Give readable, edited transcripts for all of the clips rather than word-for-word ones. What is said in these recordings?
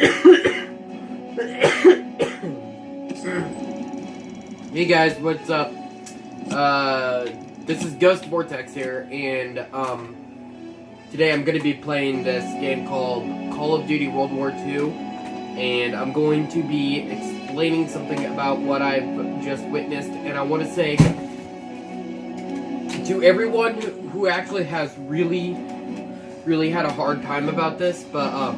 Hey guys, what's up? This is Ghost Vortex here, and today I'm going to be playing this game called Call of Duty World War II, and I'm going to be explaining something about what I've just witnessed, and I want to say to everyone who actually has really had a hard time about this, but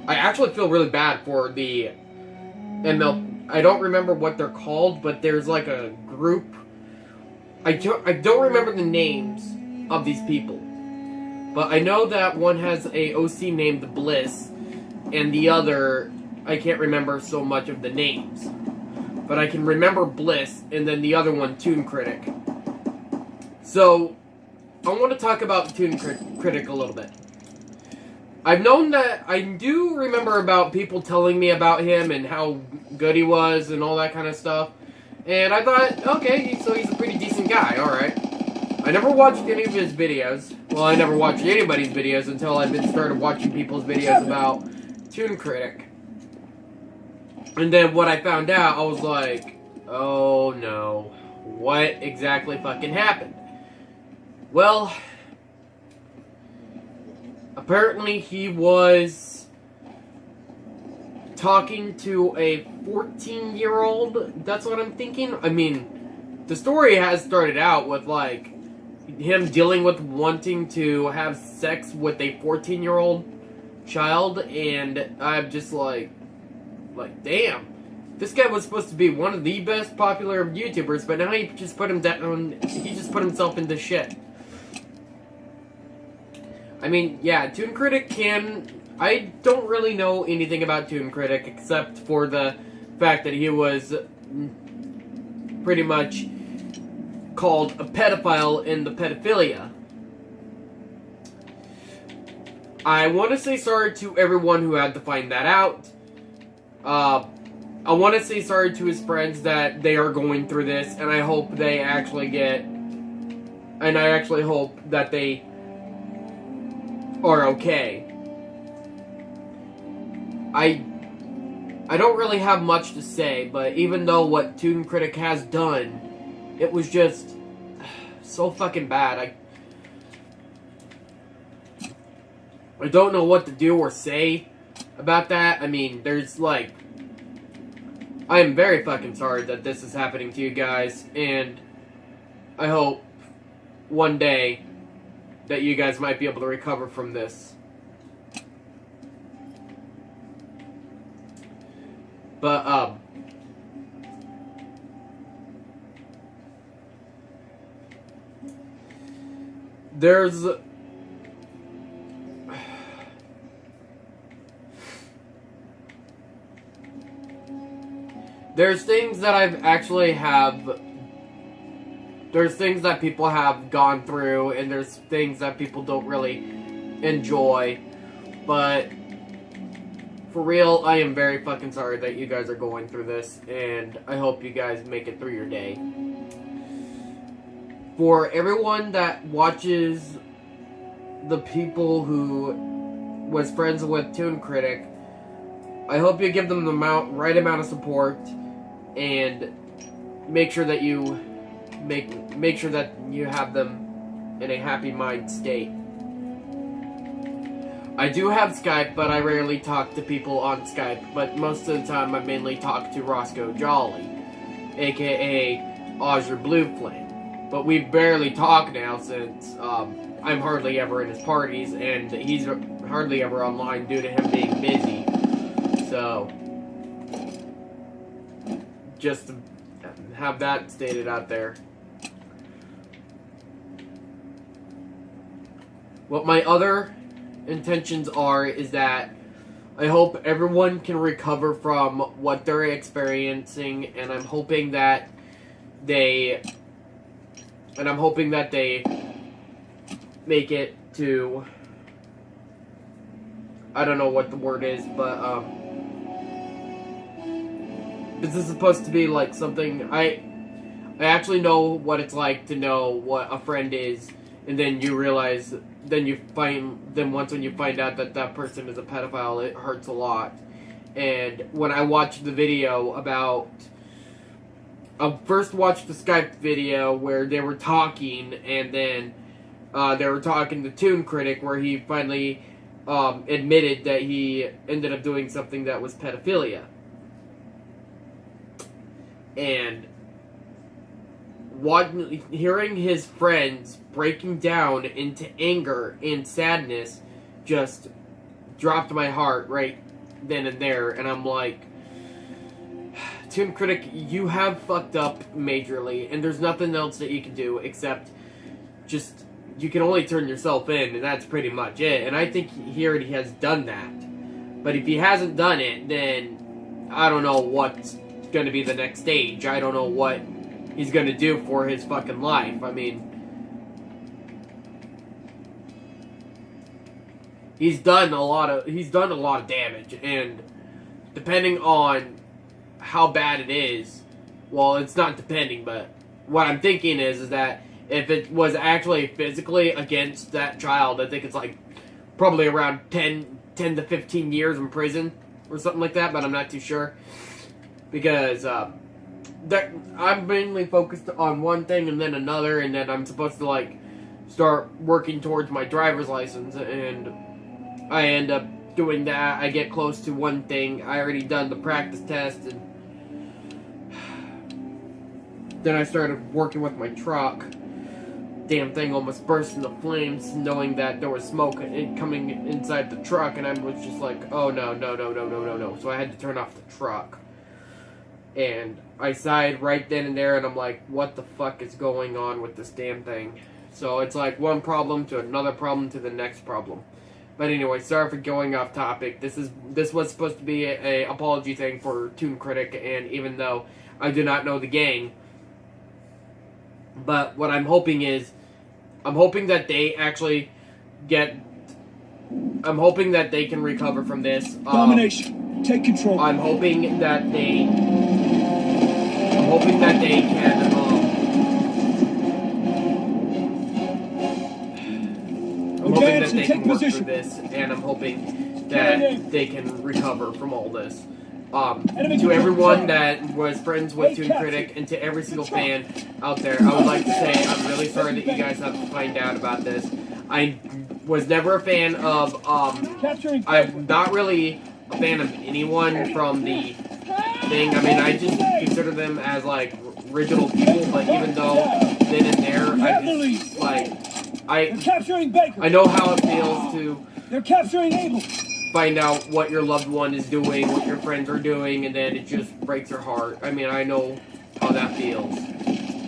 I actually feel really bad for the ML. I don't remember what they're called, but there's like a group. I don't remember the names of these people, but I know that one has a OC named Bliss, and the other, I can't remember so much of the names, but I can remember Bliss, and then the other one, Toon Critic. So, I want to talk about Toon Critic a little bit. I've known that, I do remember about people telling me about him and how good he was and all that kind of stuff. And I thought, okay, so he's a pretty decent guy, alright. I never watched any of his videos. Well, I never watched anybody's videos until I've been started watching people's videos about Toon Critic. And then what I found out, I was like, oh no, what exactly fucking happened? Well, apparently he was talking to a 14-year-old. That's what I'm thinking. I mean, the story has started out with, like, him dealing with wanting to have sex with a 14-year-old child, and I'm just like, damn. This guy was supposed to be one of the best popular YouTubers, but now he just put him down, he just put himself into shit. I mean, yeah, Toon Critic can... I don't really know anything about Toon Critic except for the fact that he was pretty much called a pedophile in the pedophilia. I want to say sorry to everyone who had to find that out. I want to say sorry to his friends that they are going through this, and I hope they actually get... And I actually hope that they are okay. I don't really have much to say, but even though what Toon Critic has done, it was just so fucking bad. I don't know what to do or say about that. I mean, there's like... I am very fucking sorry that this is happening to you guys, and I hope one day that you guys might be able to recover from this. But, there's things that there's things that people have gone through, and there's things that people don't really enjoy, but for real, I am very fucking sorry that you guys are going through this, and I hope you guys make it through your day. For everyone that watches the people who was friends with Toon Critic, I hope you give them the right amount of support, and make sure that you make sure that you have them in a happy mind state. I do have Skype, but I rarely talk to people on Skype, but most of the time I mainly talk to Roscoe Jolly, aka Azure Blue Flame. But we barely talk now since I'm hardly ever in his parties, and he's hardly ever online due to him being busy. So, just to have that stated out there. What my other intentions are is that I hope everyone can recover from what they're experiencing, and I'm hoping that they make it to, I don't know what the word is, but this is supposed to be like something I actually know what it's like to know what a friend is and then you realize, then once when you find out that that person is a pedophile, it hurts a lot. And when I watched the video about, I first watched the Skype video where they were talking, and then they were talking to Toon Critic, where he finally admitted that he ended up doing something that was pedophilia. And hearing his friends breaking down into anger and sadness just dropped my heart right then and there. And I'm like, Toon Critic, you have fucked up majorly, and there's nothing else that you can do except just, you can only turn yourself in, and that's pretty much it. And I think he already has done that. But if he hasn't done it, then I don't know what's going to be the next stage. I don't know what he's going to do for his fucking life. I mean, he's done a lot of damage, and depending on how bad it is, well, it's not depending, but what I'm thinking is that if it was actually physically against that child, I think it's like probably around 10 to 15 years in prison or something like that, but I'm not too sure. Because I'm mainly focused on one thing and then another, and then I'm supposed to like start working towards my driver's license, and I end up doing that. I get close to one thing. I already done the practice test, and then I started working with my truck. Damn thing almost burst into flames, knowing that there was smoke coming inside the truck, and I was just like, oh no. So I had to turn off the truck. And I sighed right then and there, and I'm like, what the fuck is going on with this damn thing? So it's like one problem to another problem to the next problem. But anyway, sorry for going off topic. This was supposed to be a apology thing for Toon Critic, and even though I do not know the gang, but what I'm hoping is, I'm hoping that they actually I'm hoping that they can recover from this. Domination. Take control. I'm hoping that they can, I'm hoping that they can work through this, and I'm hoping that they can recover from all this. To everyone that was friends with Toon Critic, and to every single fan out there, I would like to say I'm really sorry that you guys have to find out about this. I was never a fan of, I'm not really a fan of anyone from the thing. I mean, I just consider them as, like, original people, but even though then and there, I just, like, I know how it feels to find out what your loved one is doing, what your friends are doing, and then it just breaks your heart. I mean, I know how that feels.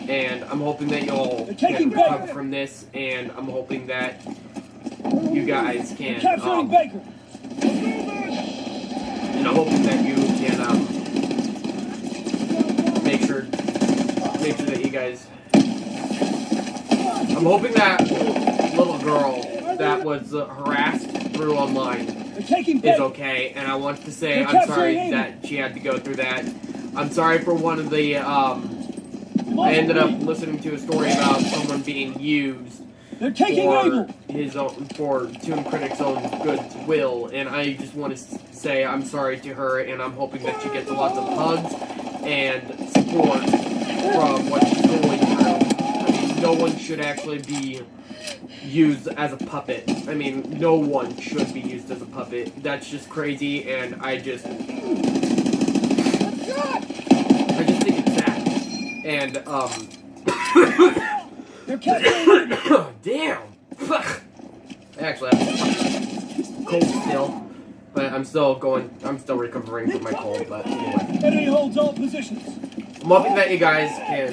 And I'm hoping that y'all can recover from this, and I'm hoping that you guys can, and I'm hoping that you can, make sure that you guys, I'm hoping that little girl that was harassed through online is okay, and I want to say I'm sorry that she had to go through that. I'm sorry for one of the, I ended up listening to a story about someone being used for Toon Critic's own goodwill, and I just want to say I'm sorry to her, and I'm hoping that she gets lots of hugs and support from what she's going through. I mean, no one should actually be used as a puppet. I mean, no one should be used as a puppet. That's just crazy, and I just think it's sad. And, damn! I actually have a cold still, but I'm still recovering from my cold, but anyway. Enemy holds all positions. I'm hoping that you guys can,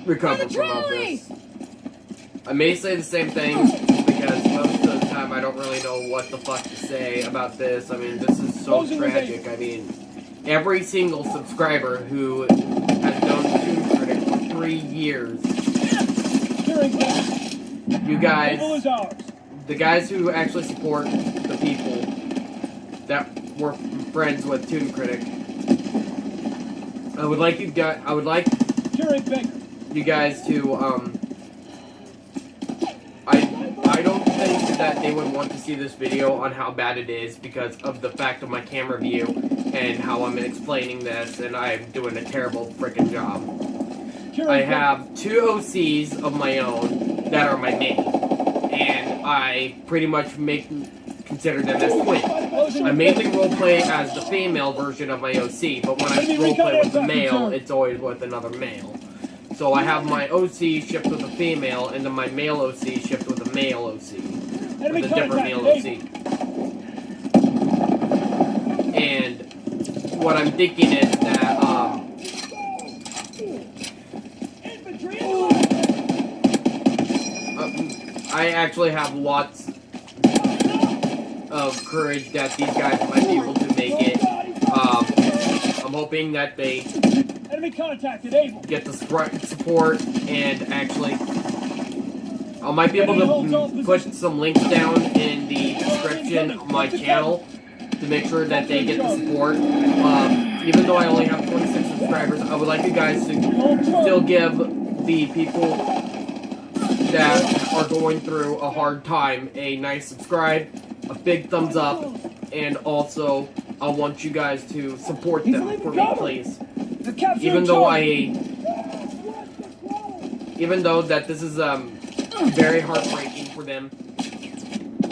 recover from all this. I may say the same thing, because most of the time I don't really know what the fuck to say about this. I mean, this is so tragic. I mean, every single subscriber who has known Toon Critic for 3 years, you guys, the guys who actually support the people that were friends with Toon Critic, I would like you guys to, that they would want to see this video on how bad it is because of the fact of my camera view and how I'm explaining this, and I'm doing a terrible freaking job. I have 2 OCs of my own that are my main, and I pretty much consider them as twins. I mainly roleplay as the female version of my OC, but when I roleplay with the male, it's always with another male. So I have my OC shipped with a female, and then my male OC shipped with a male OC. With a different male OC. And what I'm thinking is that, I actually have lots of courage that these guys might be able to make it. I'm hoping that they get the support, and actually I might be able to put some links down in the description of my channel to make sure that they get the support. Even though I only have 26 subscribers, I would like you guys to still give the people that are going through a hard time a nice subscribe, a big thumbs up, and also I want you guys to support them for me, please. Even though that this is very heartbreaking for them,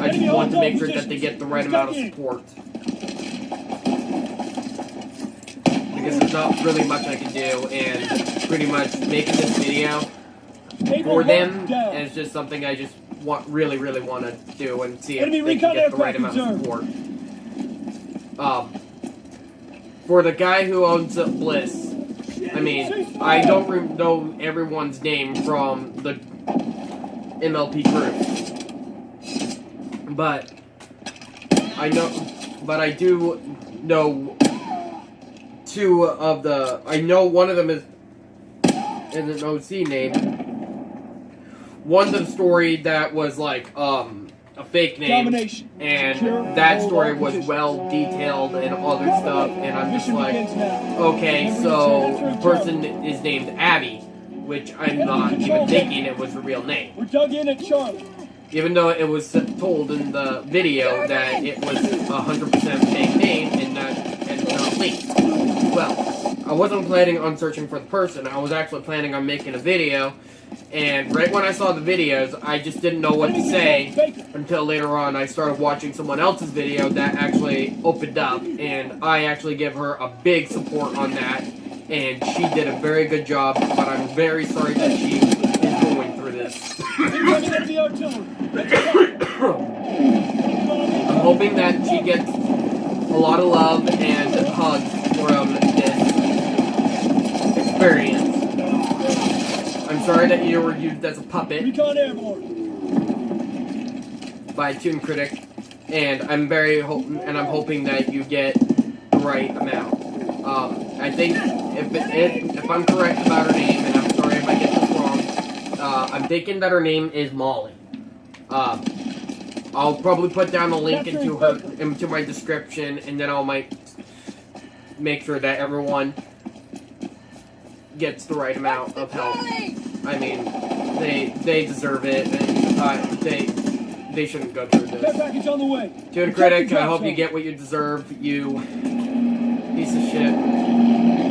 I just want to make sure that they get the right amount of support. Because there's not really much I can do, and pretty much making this video for them is just something I just really want to do and see if they can get the right amount of support. For the guy who owns Bliss, I mean, I don't know everyone's name from the MLP group, but I do know 2 of the. I know one of them is an OC name. One of the story that was like a fake name, and that story was well detailed and other stuff, and I'm just like, okay, so the person is named Abby, which I'm not even thinking it was a real name. Even though it was told in the video that it was 100% fake name and not leaked. Well, I wasn't planning on searching for the person. I was actually planning on making a video. And right when I saw the videos, I just didn't know what to say until later on I started watching someone else's video that actually opened up, and I actually give her a big support on that, and she did a very good job, but I'm very sorry that she is going through this. I'm hoping that she gets a lot of love and hugs from this experience. I'm sorry that you were used as a puppet by Toon Critic, and I'm hoping that you get the right amount. I think if I'm correct about her name, and I'm sorry if I get this wrong, I'm thinking that her name is Molly. I'll probably put down a link into my description, and then might make sure that everyone gets the right amount of help. I mean, they deserve it, and they shouldn't go through this. Toon Critic, I hope you get what you deserve, you piece of shit.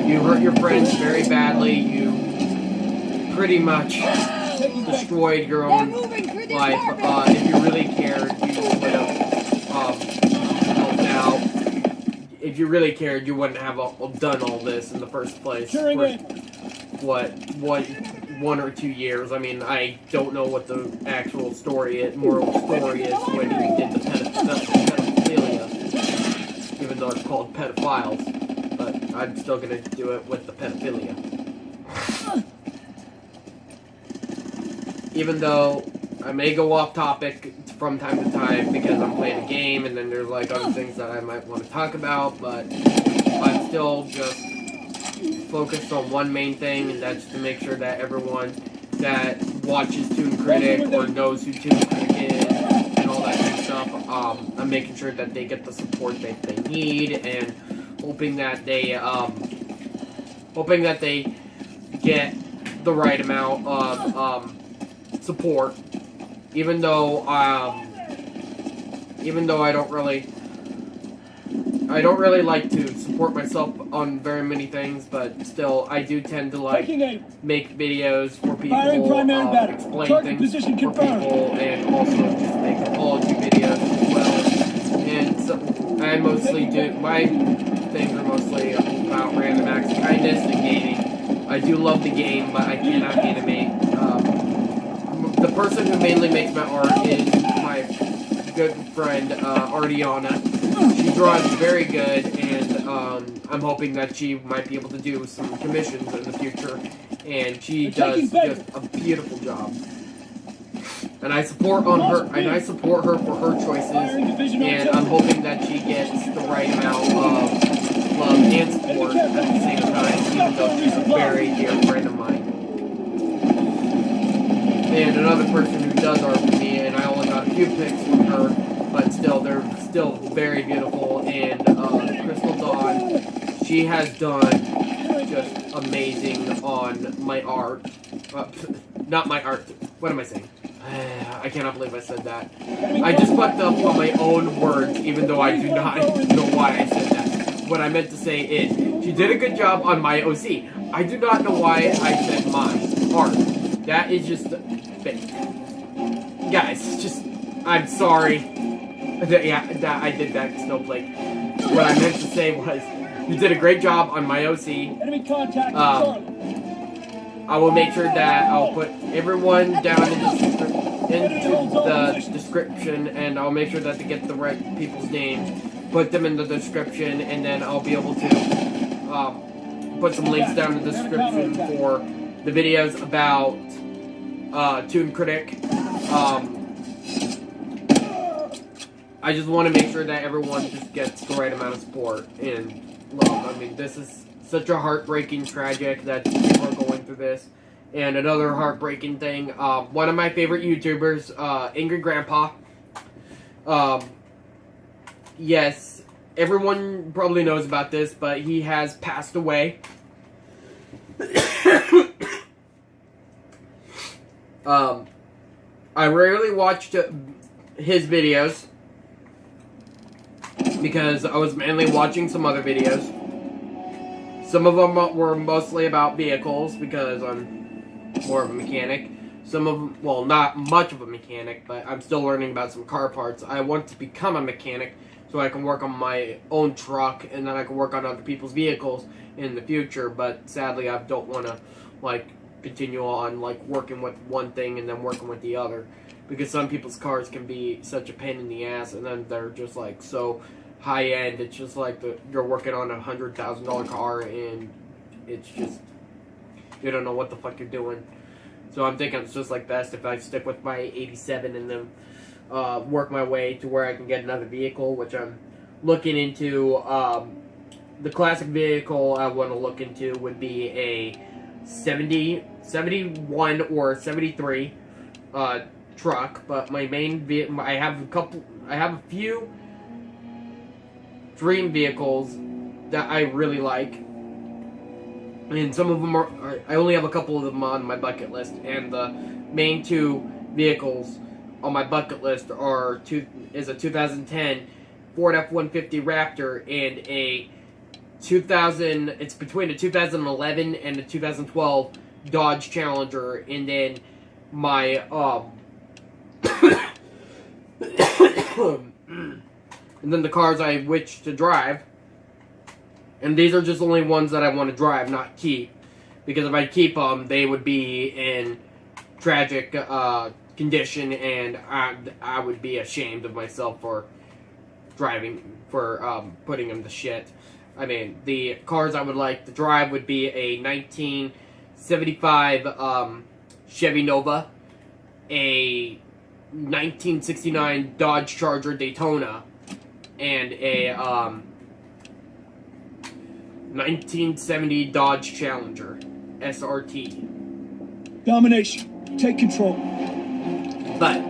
You hurt your friends very badly. You pretty much destroyed your own life. If you really cared, you would have helped out. If you really cared, you wouldn't have done all this in the first place. For, what 1 or 2 years? I mean, I don't know what the actual moral story is when you did the pedophilia, even though it's called pedophiles. But I'm still gonna do it with the pedophilia. Even though I may go off topic from time to time because I'm playing a game and then there's like other things that I might want to talk about, but I'm still just focused on one main thing, and that's to make sure that everyone that watches Toon Critic or knows who Toon Critic is and all that kind of stuff, I'm making sure that they get the support that they need, and hoping that they get the right amount of support. Even though even though I don't really like to support myself on very many things, but still, I do tend to like make videos for people, explain things for people, and also just make apology videos as well. And so I mostly do, my things are mostly about random acts of kindness and gaming. I do love the game, but I cannot animate. The person who mainly makes my art is my good friend, Artyana. She draws very good, and I'm hoping that she might be able to do some commissions in the future. And she does just a beautiful job. And I support her for her choices, and I'm hoping that she gets the right amount of love and support at the same time, even though she's a very dear friend of mine. And another person who does art for me, and I only got a few pics from her, but still, they're still very beautiful. And Crystal Dawn, she has done just amazing on my art. Not my art. What am I saying? I cannot believe I said that. I just fucked up on my own words, even though I do not know why I said that. What I meant to say is, she did a good job on my OC. I do not know why I said my art. That is just fake. Guys, just, I'm sorry. Yeah, I did that, Snowflake. What I meant to say was, you did a great job on my OC. Enemy contact. I will make sure that I'll put everyone down into the description, and I'll make sure that they get the right people's names, put them in the description, and then I'll be able to put some links down in the description for the videos about Toon Critic. I just want to make sure that everyone just gets the right amount of support and love. I mean, this is such a heartbreaking tragic that people are going through this. And another heartbreaking thing, one of my favorite YouTubers, Angry Grandpa. Yes, everyone probably knows about this, but he has passed away. I rarely watched his videos because I was mainly watching some other videos. Some of them were mostly about vehicles because I'm more of a mechanic. Some of them, well, not much of a mechanic, but I'm still learning about some car parts. I want to become a mechanic so I can work on my own truck, and then I can work on other people's vehicles in the future. But sadly, I don't want to, like, continue on, like, working with one thing and then working with the other. Because some people's cars can be such a pain in the ass, and then they're just, like, so high-end. It's just like you're working on a $100,000 car, and it's just, you don't know what the fuck you're doing. So I'm thinking it's just like best if I stick with my 87 and then work my way to where I can get another vehicle, which I'm looking into. The classic vehicle I want to look into would be a 71 or 73 truck, but my main vehicle, I have a few dream vehicles that I really like. And some of them I only have a couple of them on my bucket list, and the main two vehicles on my bucket list is a 2010 Ford F-150 Raptor and a it's between a 2011 and a 2012 Dodge Challenger, and then my and then the cars I wish to drive. And these are just only ones that I want to drive, not keep. Because if I keep them, they would be in tragic condition, and I would be ashamed of myself for putting them to shit. I mean, the cars I would like to drive would be a 1975 Chevy Nova, a 1969 Dodge Charger Daytona, and a 1970 Dodge Challenger SRT. Domination. Take control. But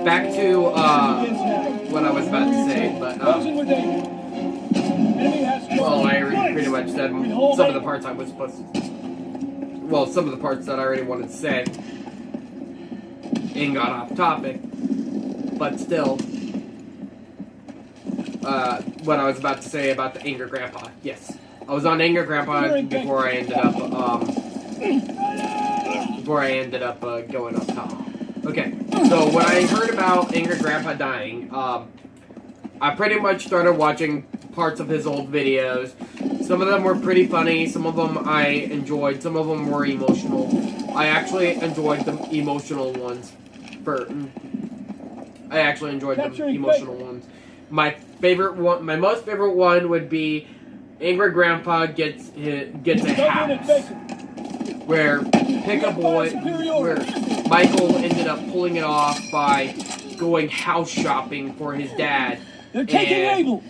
back to what I was about to say. But well, I already pretty much said some of the parts I was supposed to. Well, some of the parts that I already wanted to say and got off topic. But still, what I was about to say about the Angry Grandpa. Yes, I was on Angry Grandpa before I ended up going up top. Okay, so when I heard about Angry Grandpa dying, I pretty much started watching parts of his old videos. Some of them were pretty funny, some of them I enjoyed, some of them were emotional. I actually enjoyed the emotional ones. My most favorite one would be Angry Grandpa gets a house, where Michael ended up pulling it off by going house shopping for his dad. They're taking Abel.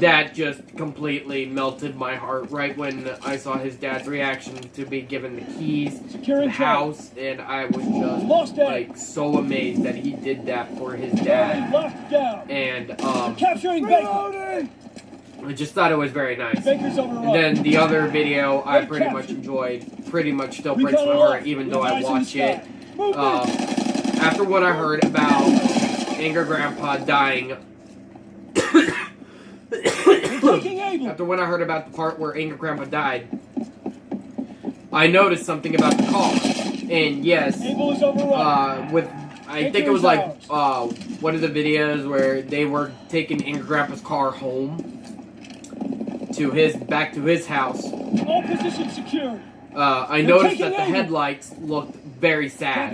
That just completely melted my heart right when I saw his dad's reaction to be given the keys to the house, and I was just like so amazed that he did that for his dad. And Capturing Baker. I just thought it was very nice. Baker's overrun. And then the other video I pretty much enjoyed, pretty much still breaks my heart even though I watched it. After what I heard about Angry Grandpa dying, after when I heard about the part where Angry Grandpa died, I noticed something about the car. And yes, I think it was like one of the videos where they were taking Angry Grandpa's car home back to his house. All positions secured. I noticed that the headlights looked very sad,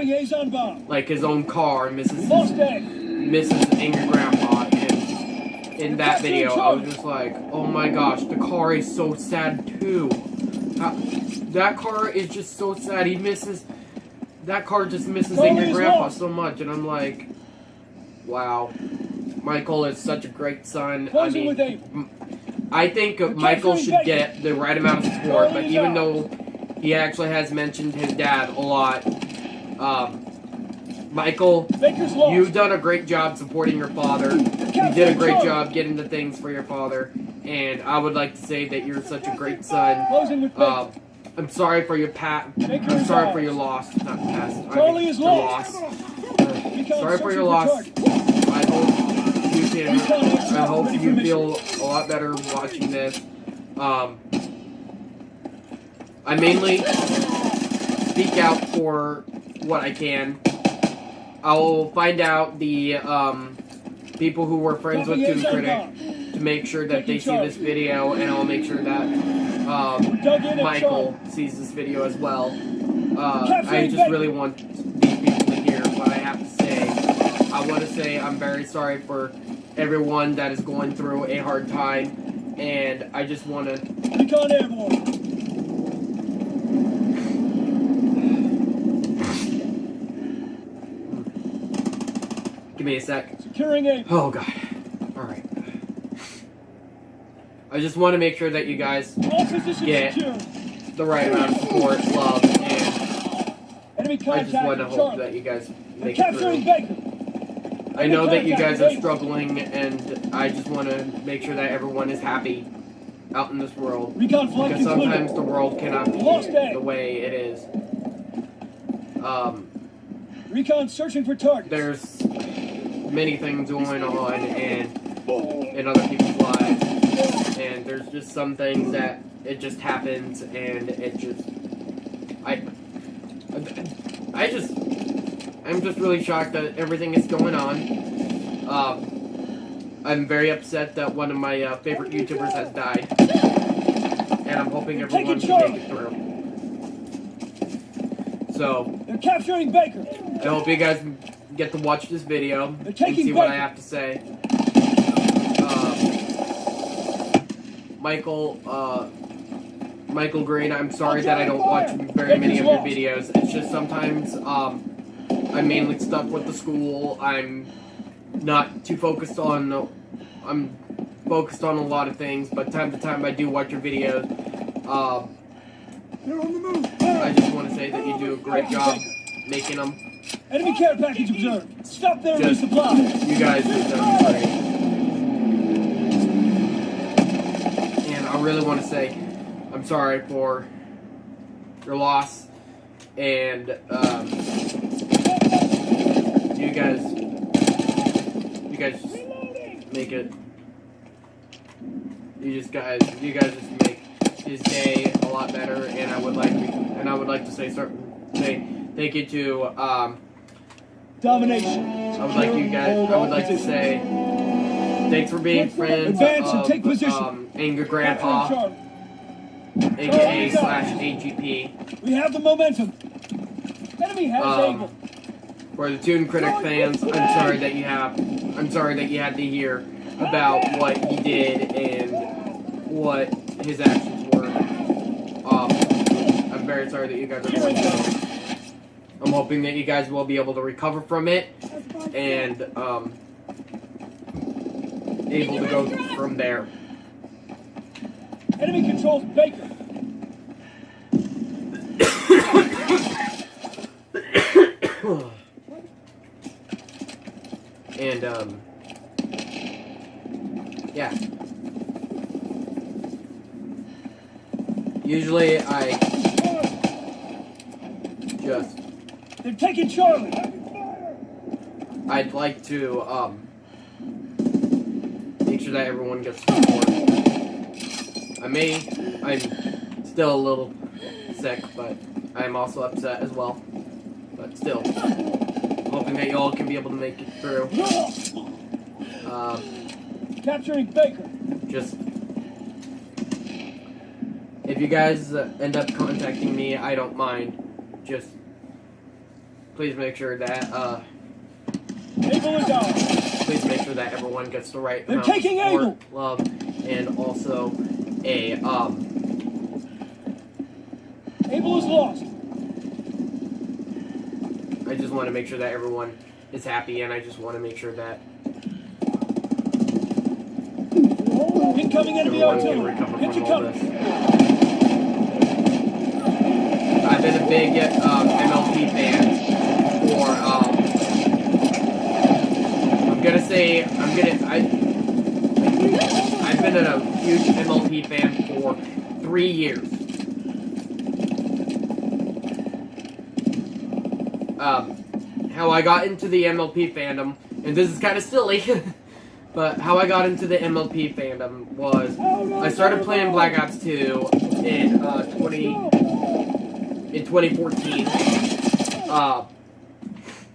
like his own car misses Angry Grandpa. And in that video, I was just like, oh my gosh, the car is so sad too. That car is just so sad. That car just misses Angry Grandpa so much, and I'm like, wow, Michael is such a great son. I mean, I think Michael should get the right amount of support, but even though he actually has mentioned his dad a lot, Michael, you've done a great job supporting your father. You did a great job getting the things for your father, and I would like to say that you're such a great son. I'm sorry for your I'm sorry for your loss, not past. I mean, your loss. Sorry for your loss. I hope you feel a lot better watching this. I mainly speak out for what I can. I'll find out the people who were friends with Toon Critic to make sure that they see this video, and I'll make sure that Michael sees this video as well. I just really want these people to hear what I have to say. I want to say I'm very sorry for everyone that is going through a hard time, and I just want to... Give me a sec. Securing A. Oh, God. Alright. I just want to make sure that you guys get the right amount of support, love, and I just want to hope that you guys make it through. I know that you guys are struggling, and I just want to make sure that everyone is happy out in this world. Because sometimes the world cannot be the way it is. Recon searching for targets. There's many things going on in other people's lives, and there's just some things that it just happens, and it just I'm just really shocked that everything is going on. I'm very upset that one of my favorite YouTubers has died, and I'm hoping everyone can make it through. So they're capturing Baker. I hope you guys get to watch this video and see what I have to say. Michael Green, I'm sorry that I don't watch very many of your videos. It's just sometimes I'm mainly stuck with the school. I'm not too focused on... I'm focused on a lot of things, but time to time I do watch your videos. I just want to say that you do a great job making them. Enemy care package observed. Stop there and resupply. You guys do that great. And I really want to say I'm sorry for your loss, and you guys just make it you guys just make his day a lot better, and I would like to say thank you to Domination. I would like to say thanks for being friends Advance and of take position. Anger Grandpa, Capturing aka Charlie. /AGP. We have the momentum. Enemy has Able. For the Toon Critic fans, I'm sorry that you had to hear about what he did and what his actions were. I'm very sorry that you guys are going through. I'm hoping that you guys will be able to recover from it and able to go from there. Enemy controls Baker. And yeah. Usually They're taking Charlie. I'd like to make sure that everyone gets support. I'm still a little sick, but I'm also upset as well. But still, hoping that y'all can be able to make it through. Capturing Baker. Just if you guys end up contacting me, I don't mind. Just please make sure that Able is down. please make sure that everyone gets the right They're amount of taking support, Able. love, and also Able is lost. I just want to make sure that everyone is happy, and I just want to make sure that Incoming enemy everyone can artillery. recover Hit from your all cover. this. I've been a big MLP fan for I've been a huge MLP fan for 3 years. How I got into the MLP fandom, and this is kind of silly, but how I got into the MLP fandom was I started playing Black Ops 2 in 2014.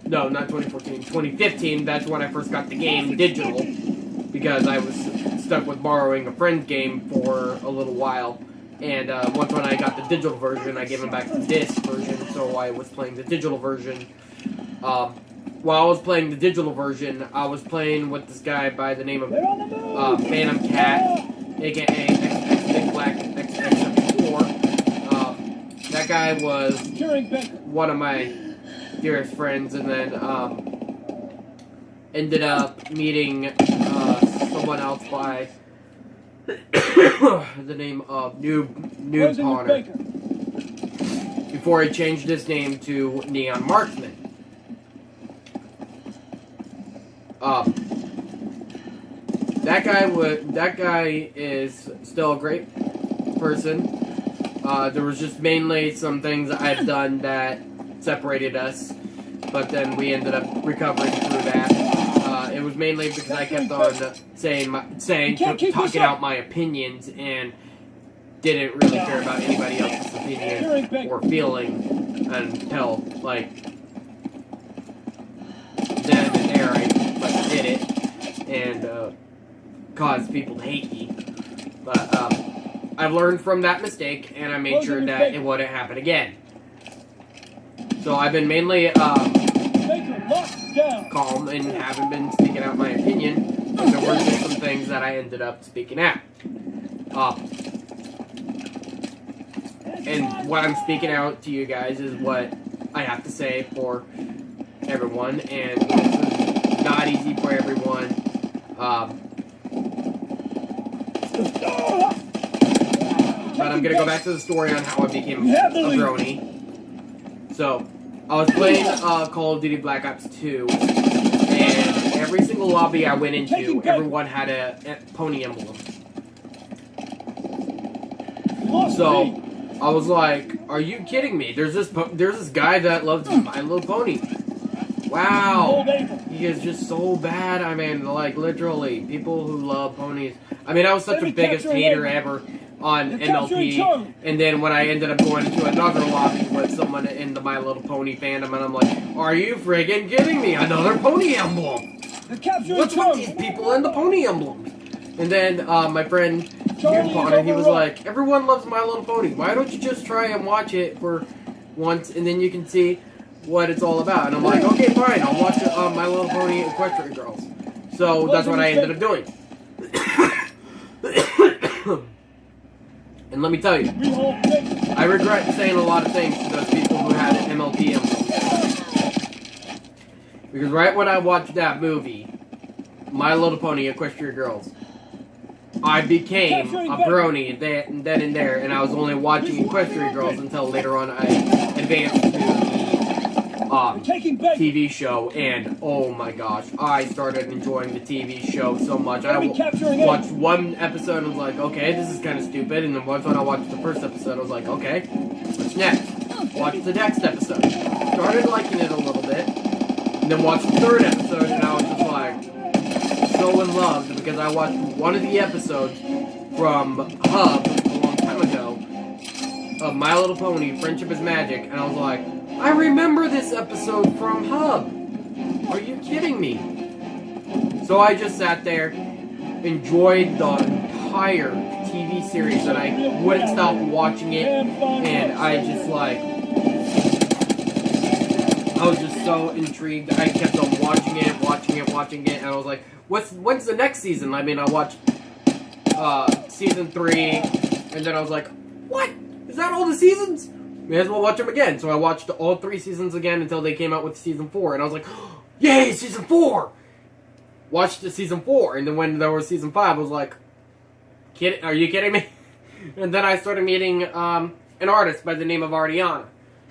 No, not 2014. 2015. That's when I first got the game digital, because I was stuck with borrowing a friend's game for a little while. And once when I got the digital version, I gave him back the disc version, so I was playing the digital version. While I was playing the digital version, I was playing with this guy by the name of Phantom Cat, aka Big Black XX74. That guy was one of my dearest friends, and then ended up meeting someone else by the name of Noob Pawner, before he changed his name to Neon Marksman. That guy is still a great person. There was just mainly some things I've done that separated us, but then we ended up recovering through that. It was mainly because I kept on talking out my opinions and didn't really care about anybody else's opinion or feeling until then and there I did it and caused people to hate me. But I've learned from that mistake, and I made sure that it wouldn't happen again. So I've been mainly calm and haven't been speaking out my opinion, but there were just some things that I ended up speaking out. And what I'm speaking out to you guys is what I have to say for everyone, and this is not easy for everyone. But I'm gonna go back to the story on how I became a brony. So, I was playing Call of Duty Black Ops 2, and every single lobby I went into, everyone had a pony emblem. So, I was like, "Are you kidding me? There's this guy that loves My Little Pony." Wow. Hold Able. He is just so bad. I mean, like, literally, people who love ponies. I mean, I was such the biggest hater ever on MLP. And then when I ended up going into another lobby with someone in the My Little Pony fandom, and I'm like, are you friggin' kidding me? Another pony emblem. What's with these people and the pony emblems? And then my friend Connor, he was like, everyone loves My Little Pony. Why don't you just try and watch it for once, and then you can see what it's all about. And I'm like, okay, fine, I'll watch My Little Pony Equestrian Girls. So that's what I ended up doing. And let me tell you, I regret saying a lot of things to those people who had MLP emblems. Because right when I watched that movie, My Little Pony Equestrian Girls, I became a brony then and there, and I was only watching Equestrian Girls until later on I advanced to the TV show, and oh my gosh, I started enjoying the TV show so much. I watched one episode and was like, okay, this is kind of stupid, and then once when I watched the first episode, I was like, okay, what's next? Watch the next episode. Started liking it a little bit, and then watched the third episode, and I was just like, so in love, because I watched one of the episodes from Hub a long time ago of My Little Pony, Friendship is Magic, and I was like, I remember this episode from Hub. Are you kidding me? So I just sat there, enjoyed the entire TV series, and I wouldn't stop watching it, and I just like, I was just so intrigued. I kept on watching it, and I was like, when's the next season? I mean, I watched season 3, and then I was like, what? Is that all the seasons? May as well watch them again. So I watched all 3 seasons again until they came out with season 4, and I was like, yay, season 4! Watched the season 4, and then when there was season 5, I was like, are you kidding me? And then I started meeting an artist by the name of Artyana,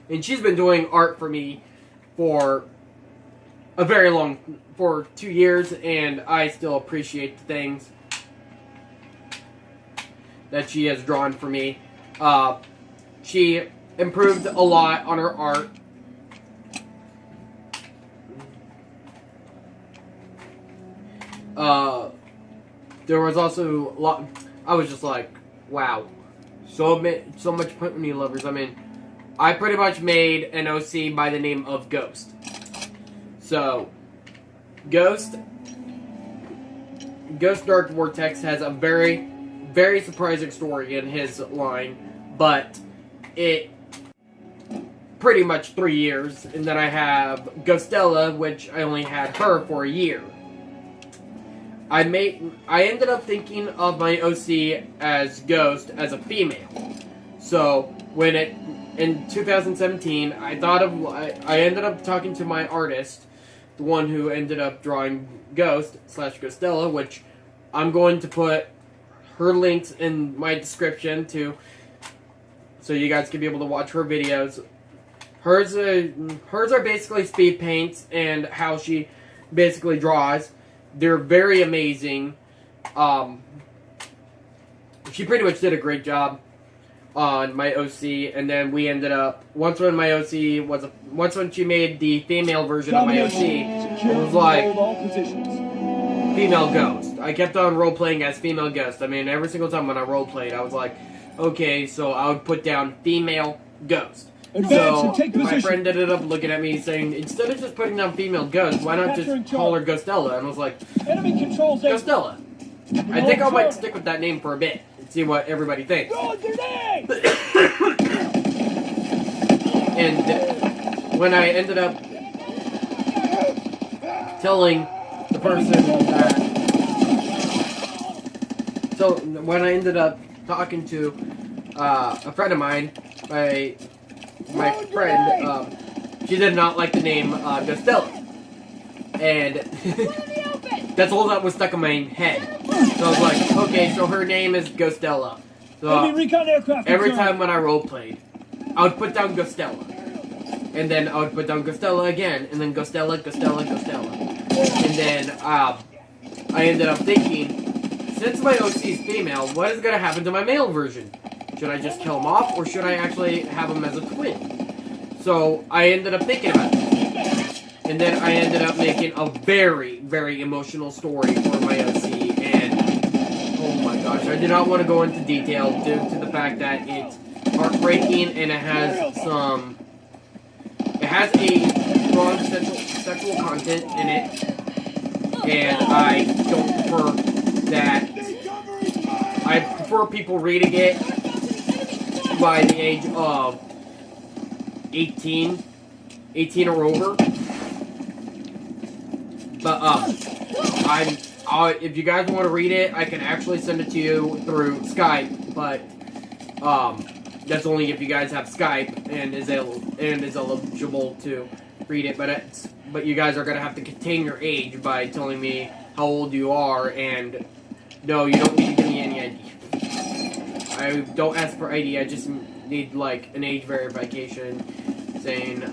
and she's been doing art for me for for 2 years, and I still appreciate the things that she has drawn for me. She improved a lot on her art. There was also a lot. I was just like, wow, so much pony lovers. I mean, I pretty much made an OC by the name of Ghost. So, Ghost Dark Vortex has a very, very surprising story in his line, but it pretty much 3 years, and then I have Ghostella, which I only had her for a year. I ended up thinking of my OC as Ghost as a female. So when in 2017, I ended up talking to my artist, the one who ended up drawing Ghost/Ghostella, which I'm going to put her links in my description so you guys can be able to watch her videos. Hers are basically speed paints and how she basically draws. They're very amazing. She pretty much did a great job on my OC, and then we ended up once when she made the female version of my OC, it was like female Ghost. I kept on role playing as female Ghost. I mean, every single time when I role played, I was like, okay, so I would put down female Ghost. So my friend ended up looking at me saying, instead of just putting down female Ghost, why not just call her Ghostella? And I was like, Ghostella. I think I might stick with that name for a bit and see what everybody thinks. And when I ended up telling the person so when I ended up talking to a friend of mine, my friend, she did not like the name Ghostella, and that's all that was stuck in my head. So I was like, okay, so her name is Ghostella. So every time when I roleplayed, I would put down Ghostella, and then I would put down Ghostella again, and then Ghostella, and then I ended up thinking, since my OC is female, what is going to happen to my male version? Should I just kill him off, or should I actually have him as a twin? So I ended up thinking about this. And then I ended up making a very, very emotional story for my OC, and oh my gosh, I did not want to go into detail due to the fact that it's heartbreaking and it has a strong sexual content in it, and I don't prefer that. I prefer people reading it by the age of 18 or over. But if you guys want to read it, I can actually send it to you through Skype. But that's only if you guys have Skype and is eligible to read it. But you guys are gonna have to contain your age by telling me how old you are. And no, you don't need to give me any ID. I don't ask for ID. I just need like an age verification saying.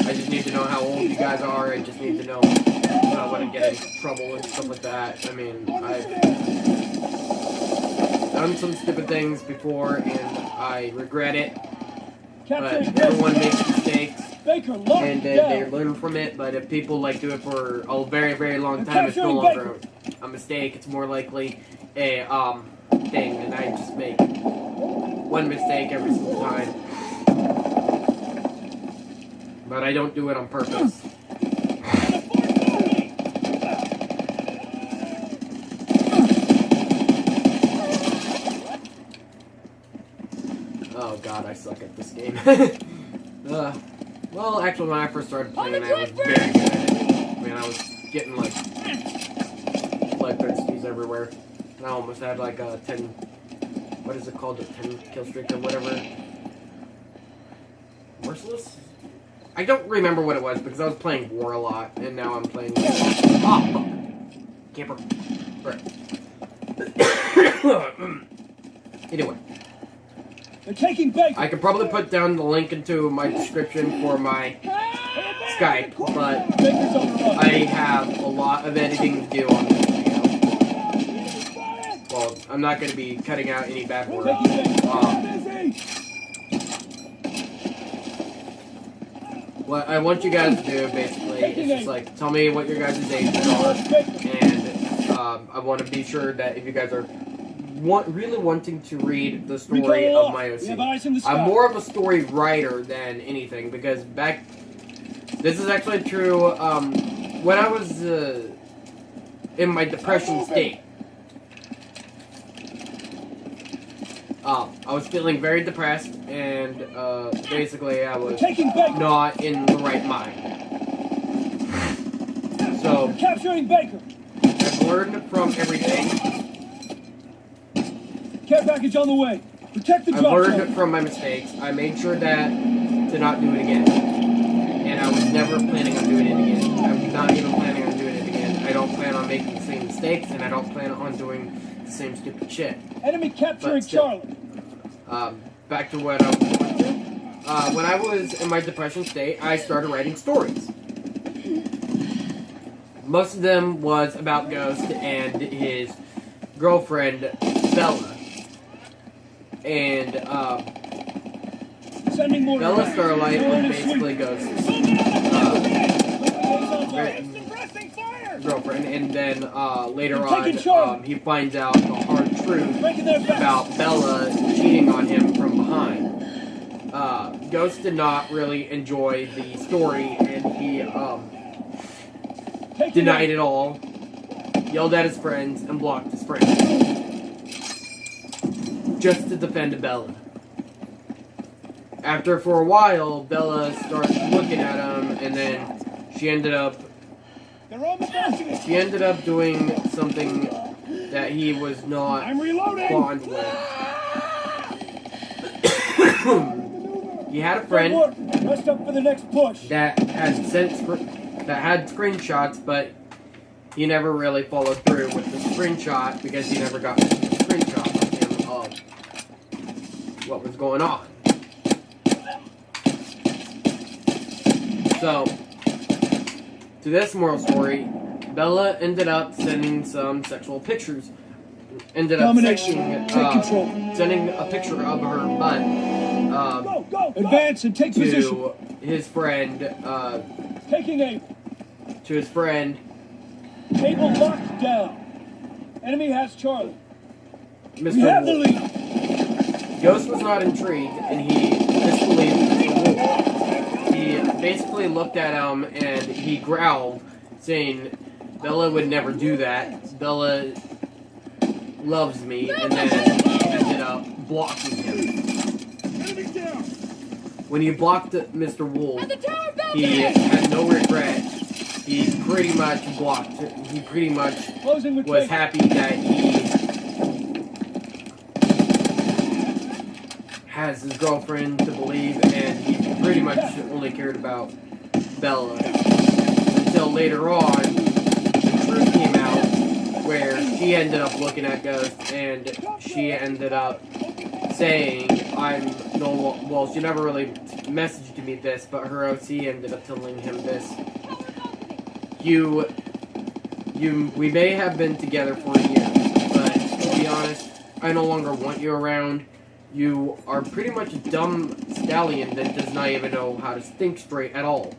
I just need to know how old you guys are. I just need to know when I get in trouble and stuff like that. I mean, I've done some stupid things before, and I regret it. But everyone makes mistakes, and they learn from it. But if people like do it for a very, very long time, it's no longer a mistake. It's more likely a thing, and I just make one mistake every single time. But I don't do it on purpose. Oh god, I suck at this game. Well, actually, when I first started playing, I was very good at it. I mean, I was getting like bloodthirsties everywhere. And I almost had like a 10, what is it called, a 10 kill streak or whatever. Merciless? I don't remember what it was because I was playing War a lot, and now I'm playing. Oh, fuck. Camper. Right. Anyway. They're taking bacon. I could probably put down the link into my description for my Skype, but I have a lot of editing to do on this video. Well, I'm not going to be cutting out any bad words. What I want you guys to do, basically, is just, like, tell me what your guys' ages are, and I want to be sure that if you guys are really wanting to read the story of my OC. I'm more of a story writer than anything, because this is actually true, when I was in my depression state, I was feeling very depressed, and basically I was not in the right mind. So, Capturing Baker. I've learned from everything. Care package on the way. Protect the I learned from my mistakes. I made sure that to not do it again. And I was never planning on doing it again. I'm not even planning on doing it again. I don't plan on making the same mistakes, and I don't plan on doing the same stupid shit. Enemy capturing Charlie. Back to what I was going to. When I was in my depression state, I started writing stories. Most of them was about Ghost and his girlfriend, Bella. And, Bella Starlight was basically Ghost's girlfriend, and then later on, he finds out the hard truth about Bella cheating on him from behind. Ghost did not really enjoy the story, and he denied it all, yelled at his friends, and blocked his friends. Just to defend Bella. After, for a while, Bella started looking at him, and then she ended up doing something that he was not fond with. He had a friend that had screenshots, but he never really followed through with the screenshot because he never got the screenshot of him of what was going on. So, to this moral story, Bella ended up sending some sexual pictures. Ended up sending a picture of her butt advance and take position to his friend Taking Able. to his friend. Able locked down. Enemy has Charlie. We Mr. have the Wolf. lead. Ghost was not intrigued, and he disbelieved Mr. Wolf. He basically looked at him and he growled, saying, Bella would never do that. Bella loves me, and then ended up blocking him. Enemy down. When he blocked Mr. Wolf, he had no regret. He pretty much blocked. He pretty much Closing with was Able. happy that he has his girlfriend to believe, and he pretty much only cared about Bella. Until later on, the truth came out, where she ended up looking at Ghost, and she ended up saying, well, she never really messaged me this, but her OC ended up telling him this. We may have been together for a year, but to be honest, I no longer want you around. You are pretty much a dumb stallion that does not even know how to think straight at all.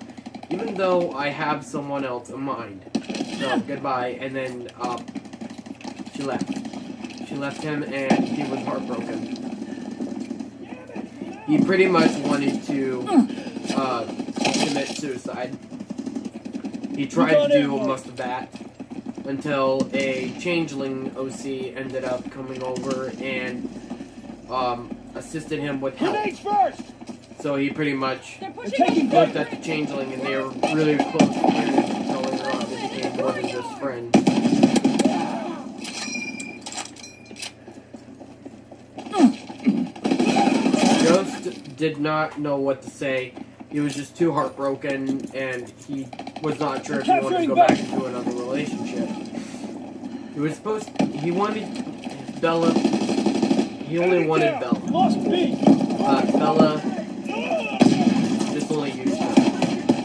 Even though I have someone else in mind. So, goodbye. And then, she left. She left him and he was heartbroken. He pretty much wanted to, commit suicide. He tried to do most of that until a changeling OC ended up coming over and assisted him with help. Grenades first. So he pretty much Taking looked at the changeling, and they were really close friends until later on they became more than just friends. Ghost did not know what to say. He was just too heartbroken, and he was not sure if he wanted to go back into another relationship. He wanted Bella. He only wanted Bella. Lost B. But Bella just only used him.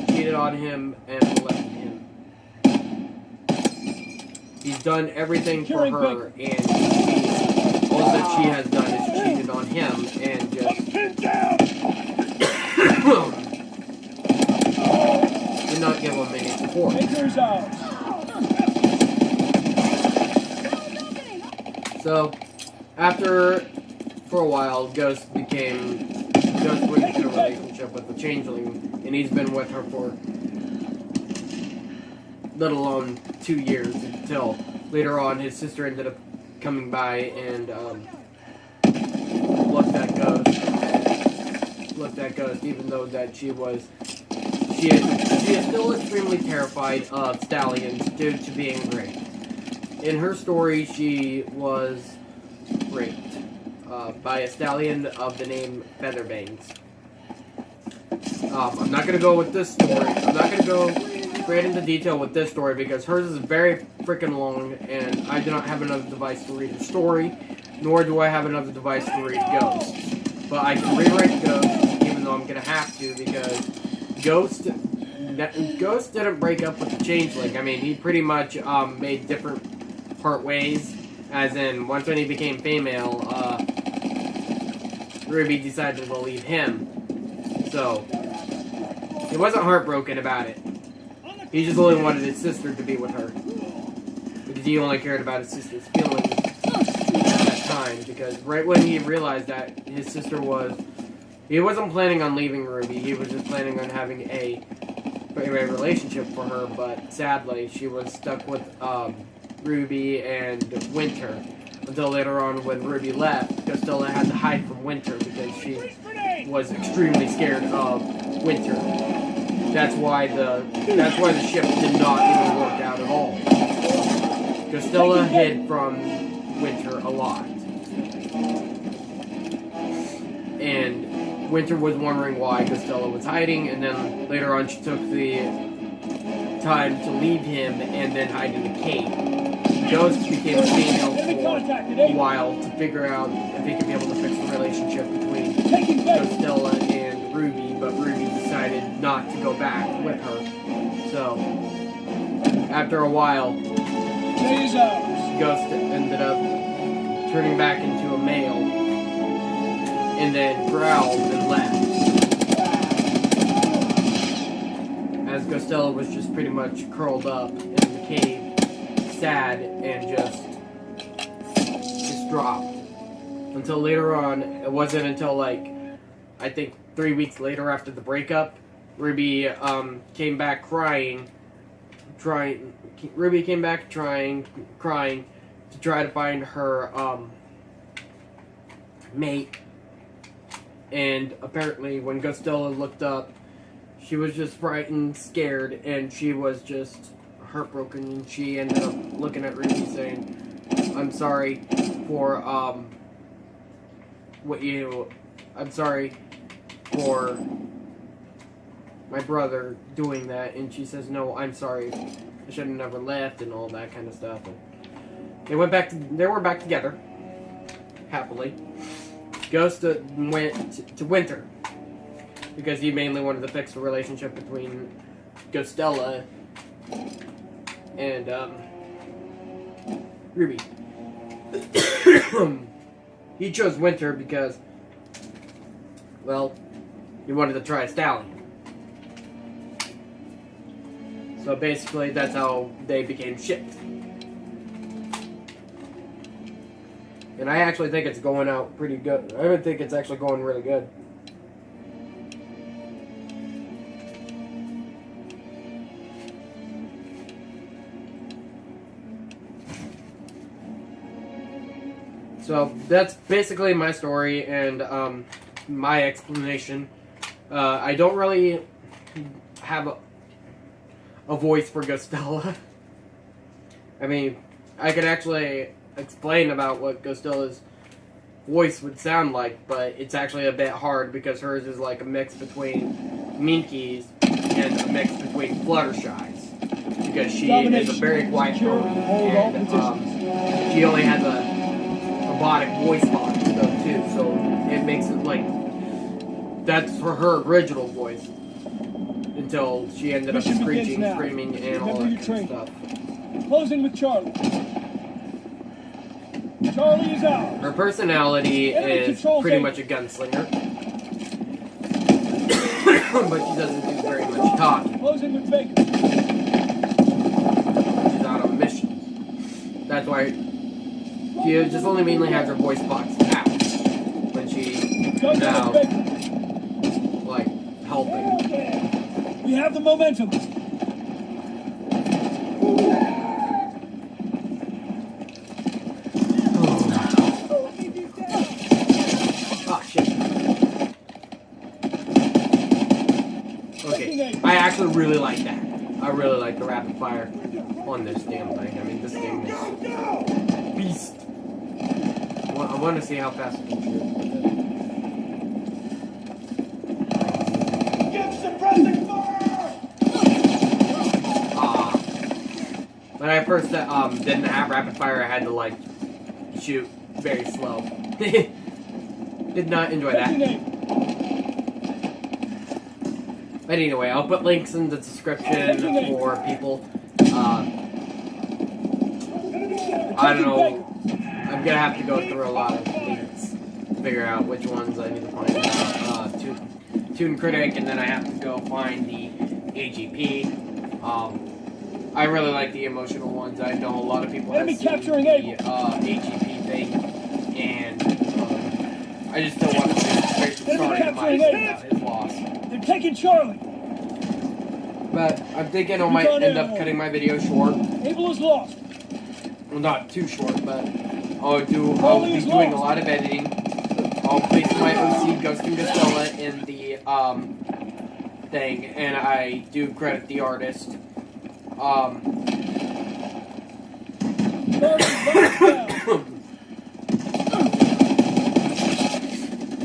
Cheated on him and left him. He's done everything for her, and all that she has done is cheated on him and just did not give him any support. Baker's out. So, for a while, Ghost went into a relationship with the changeling, and he's been with her for let alone 2 years, until later on his sister ended up coming by and looked at Ghost, even though that she is still extremely terrified of stallions due to being raped. In her story, she was raped by a stallion of the name Featherbangs. I'm not going to go with this story. I'm not going to go straight into detail with this story because hers is very freaking long, and I do not have another device to read the story, nor do I have another device to read Ghosts. But I can rewrite Ghosts, even though I'm going to have to, because Ghost didn't break up with the changeling. I mean, he pretty much made different part ways, as in, once when he became female, Ruby decided to leave him. So, he wasn't heartbroken about it. He just only wanted his sister to be with her. Because he only cared about his sister's feelings at that time. Because right when he realized that his sister he wasn't planning on leaving Ruby. He was just planning on having a relationship for her. But sadly, she was stuck with Ruby and Winter. Until later on when Ruby left, Costello had to hide from Winter because she was extremely scared of Winter. That's why the ship did not even work out at all. Costello hid from Winter a lot. And Winter was wondering why Costello was hiding, and then later on she took the time to leave him and then hide in the cave. Ghost became a female for a while to figure out if he could be able to fix the relationship between Costello and Ruby, but Ruby decided not to go back with her. So, after a while, Ghost ended up turning back into a male, and then growled and left. As Ghostella was just pretty much curled up in the cave, sad, and just dropped. Until later on, it wasn't until like, I think 3 weeks later after the breakup, Ruby came back crying to try to find her mate. And apparently when Ghostella looked up, she was just frightened, scared, and she was just heartbroken, and she ended up looking at Ruby saying, I'm sorry for I'm sorry for my brother doing that. And she says, no, I'm sorry, I should have never left, and all that kind of stuff. And they were back together happily. Ghost went to Winter because he mainly wanted to fix the relationship between Ghostella and Ruby. He chose Winter because, well, he wanted to try a stallion. So basically, that's how they became shipped. And I actually think it's going out pretty good. I would think it's actually going really good. So that's basically my story and my explanation. I don't really have a voice for Ghostella. I mean, I could actually explain about what Ghostella's voice would sound like, but it's actually a bit hard because hers is like a mix between Minky's and a mix between Fluttershy's. Because she is a very quiet girl, and she only has a robotic voice box though too, so it makes it like that's for her original voice until she ended up screeching, screaming, and all that kind of stuff. Closing with Charlie. Charlie is out. Her personality is pretty much a gunslinger, but she doesn't do very much talking. Closing with Baker. She's on a mission. That's why she just only mainly has her voice box out when she's now like helping. We have the momentum. Oh shit. Okay, I actually really like that. I really like the rapid fire on this damn thing. I mean, this thing is beast. I want to see how fast it can shoot. Give suppressing fire! When I first didn't have rapid fire, I had to like shoot very slow. Did not enjoy that. But anyway, I'll put links in the description for people. I don't know. I'm gonna have to go through a lot of links to figure out which ones I need to find out. Toon Critic, and then I have to go find the AGP. I really like the emotional ones. I know a lot of people have seen the AGP thing, and I just don't want to straight from starting my about his loss. They're taking Charlie. But I'm thinking I might end up cutting my video short. Able is lost. Well, not too short, but I'll be doing a lot of editing. I'll place my OC Ghost and Ghostella in the thing, and I do credit the artist.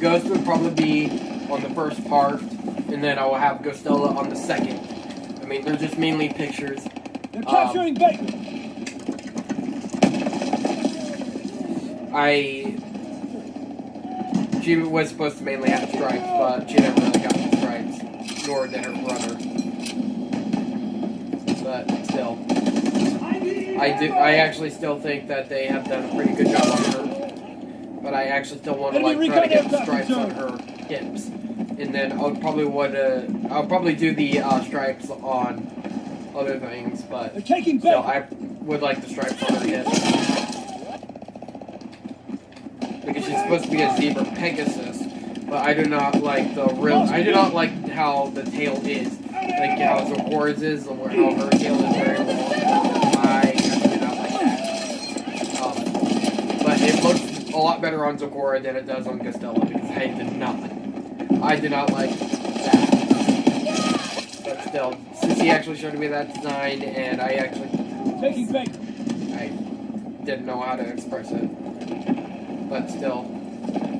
Ghost would probably be on the first part, and then I will have Ghostella on the second. I mean, they're just mainly pictures. They're capturing Baker. She was supposed to mainly have stripes, but she never really got the stripes, nor did her brother. But still, I actually still think that they have done a pretty good job on her. But I actually still want to like try to get the stripes on her hips, and then I'll probably do the stripes on other things, but They're taking still, back. I would like the stripes on her hips. Because she's supposed to be a zebra Pegasus, but I do not like the real. I do not like how the tail is, like how Zohora's is, or how her tail is very long. I do not like that. But it looks a lot better on Zohora than it does on Gastella, because I did not like that. But still, since he actually showed me that design, and I actually didn't know how to express it. But still,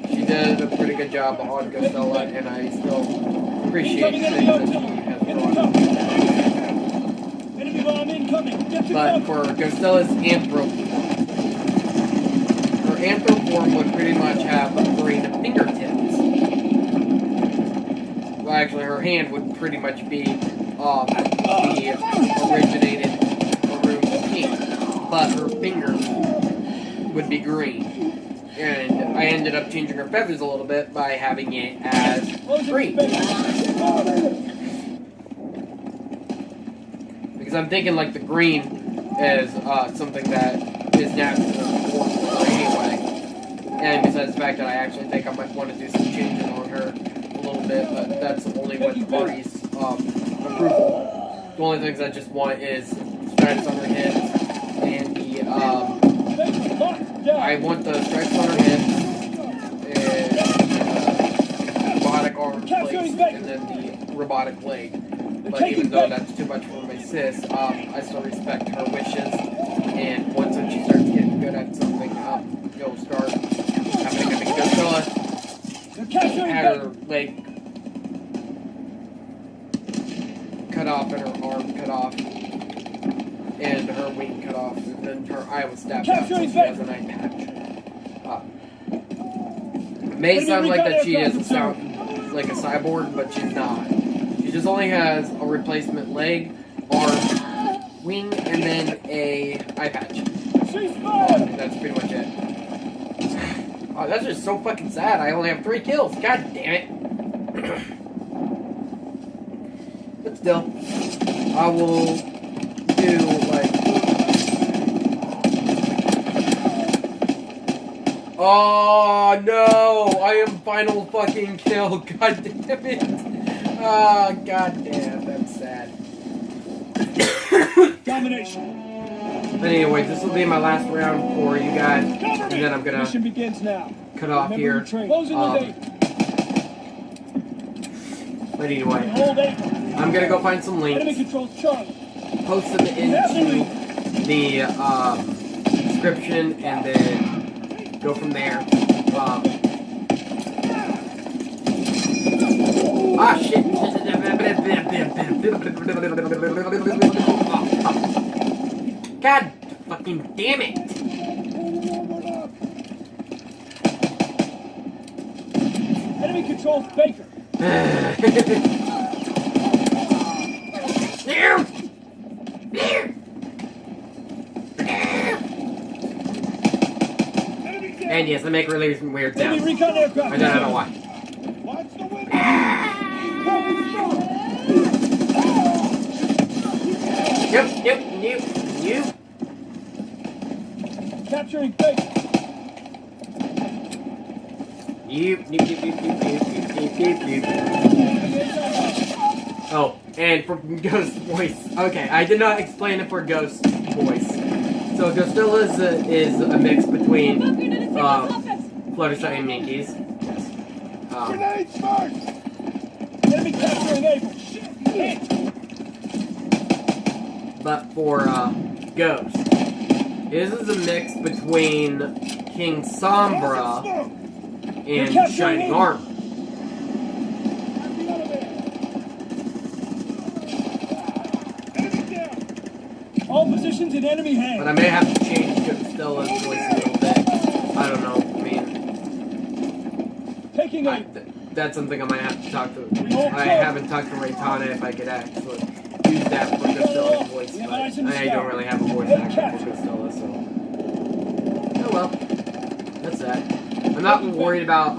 she did a pretty good job on Gastella, and I still appreciate things that she has brought. But for Gastella's Anthro, her Anthro form would pretty much have green fingertips. Well, actually, her hand would pretty much be the originated maroon pink, but her fingers would be green. And I ended up changing her feathers a little bit by having it as green. Because I'm thinking like the green is something that is natural anyway. And besides the fact that I actually think I might want to do some changes on her a little bit, but that's only with Artie's approval. The only things I just want is stripes on her hips and the I want the stripes on her hips and robotic arm plates and then the robotic leg. But even though that's too much for my sis, I still respect her wishes. And once she starts getting good at something, you'll start having a Godzilla had her leg cut off and her arm cut off. And her wing cut off, and then her eye was stabbed out, so she has an eye patch. It may sound like that she is like a cyborg, but she's not. She just only has a replacement leg, arm, wing, and then a eye patch. And that's pretty much it. Oh, that's just so fucking sad. I only have 3 kills. God damn it. But still, I will do like. Oh no! I am final fucking kill. God damn it! Oh god damn, that's sad. Domination. But anyway, this will be my last round for you guys, and then I'm gonna Mission begins now. cut off here. But anyway, I'm gonna go find some links. Enemy controls Charlie. Post them into the description, and then go from there. Ah, shit. God fucking damn it. Enemy controls Baker. And yes, I make really weird sounds. I don't know why. Yep. Capturing Baker. Oh, and for Ghost voice. Okay, I did not explain it for Ghost voice. So Ghostilla is a mix between Fluttershy and Minkies. Grenade spark! Enemy capturing Able. But for Ghost, his is a mix between King Sombra and Shining Armor. All positions in enemy hands. But I may have to change Ghostella's voice a little bit. I don't know. I mean, Taking that's something I might have to talk to. I haven't talked to Artyana if I could actually use that for Ghostella's voice, but I don't really have a voice actor for Ghostella, so. Oh well. That's that. I'm not worried about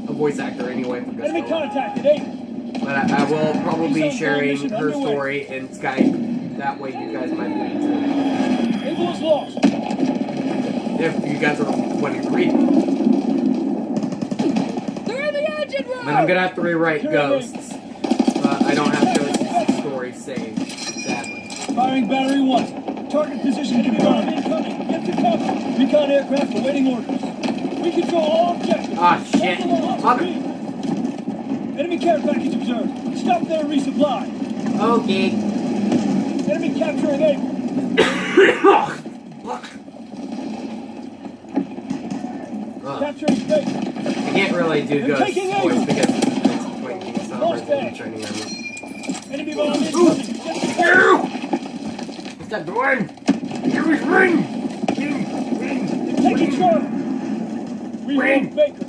a voice actor anyway for enemy Ghostella. contact at 8. But I will probably be sharing her story in Skype that way you guys might be too. Able is lost. If you guys are wanting to read. They're in the engine room! But I'm gonna have to rewrite Ghosts. I don't have Ghosts' story saved, sadly. Firing battery 1. Target position confirmed. Incoming. Get to cover. Recon aircraft awaiting orders. We control all objectives. Ah, shit. Mother. Enemy care package observed. Stop there and resupply. Okay. Enemy capturing Able. Capturing Baker. I can't really do They're Ghost taking voice aim. because it's between King's Sovereign and Training Army. Enemy bomb incoming. Get to cover. What's that doing? Here is ring! They're taking Charlie. We hold Baker.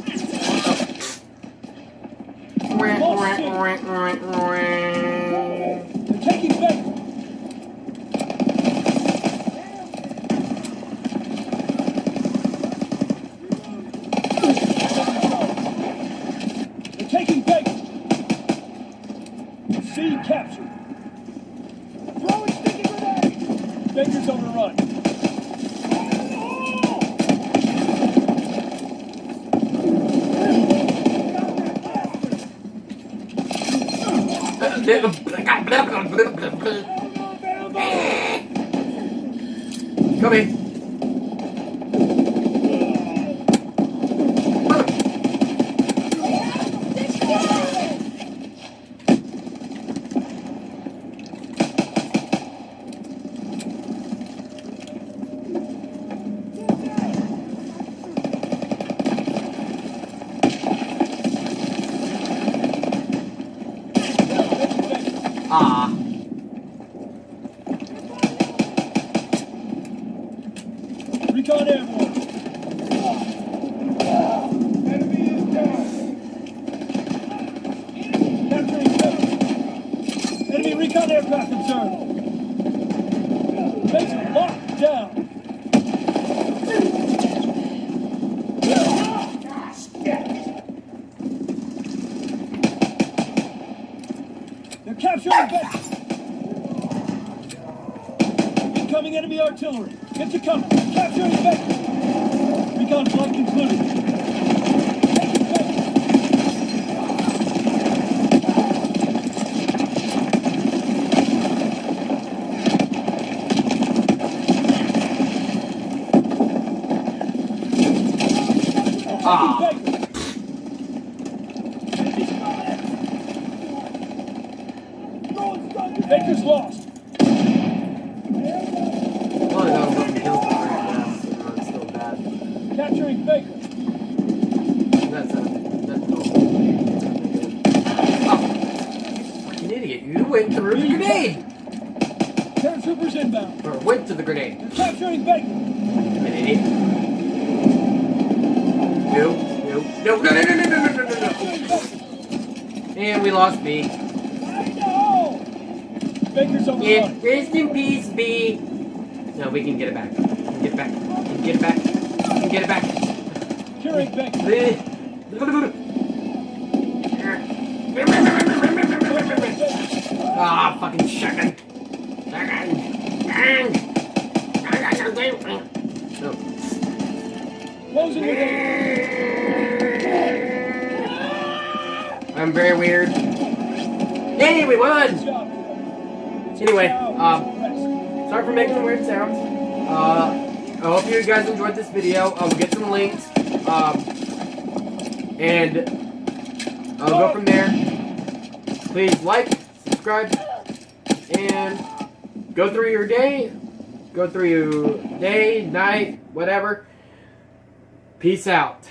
They're taking Baker. They're taking Baker. C captured. Throwing sticky grenade. Baker's overrun. Coming. Ah. Recon airborne. Enemy is down. Capturing Baker. Enemy recon aircraft observed. Baker locked down. They're capturing Baker. Incoming enemy artillery. Get to cover. Capturing Baker. Recon flight concluded. Taking Baker. Ah. Baker's lost. Oh, no, I'm killed right now, so it's still bad. Capturing Baker. That's no. Oh, fucking idiot! You went through the grenade. Paratroopers inbound. Or went to the grenade. They're capturing Baker. An idiot. No. And we lost B. Baker's overrun. Yeah, rest in peace, B. No, we can get it back. We can get it back. We can get it back. We can get it back. Securing Baker. Ah, fucking shotgun. No. Closing the door. I'm very weird. Yay, we won! Good job. Anyway, Rest. sorry for making the weird sounds. I hope you guys enjoyed this video. We'll get some links. And I'll go from there. Please like, subscribe, and go through your day. Go through your day, night, whatever. Peace out.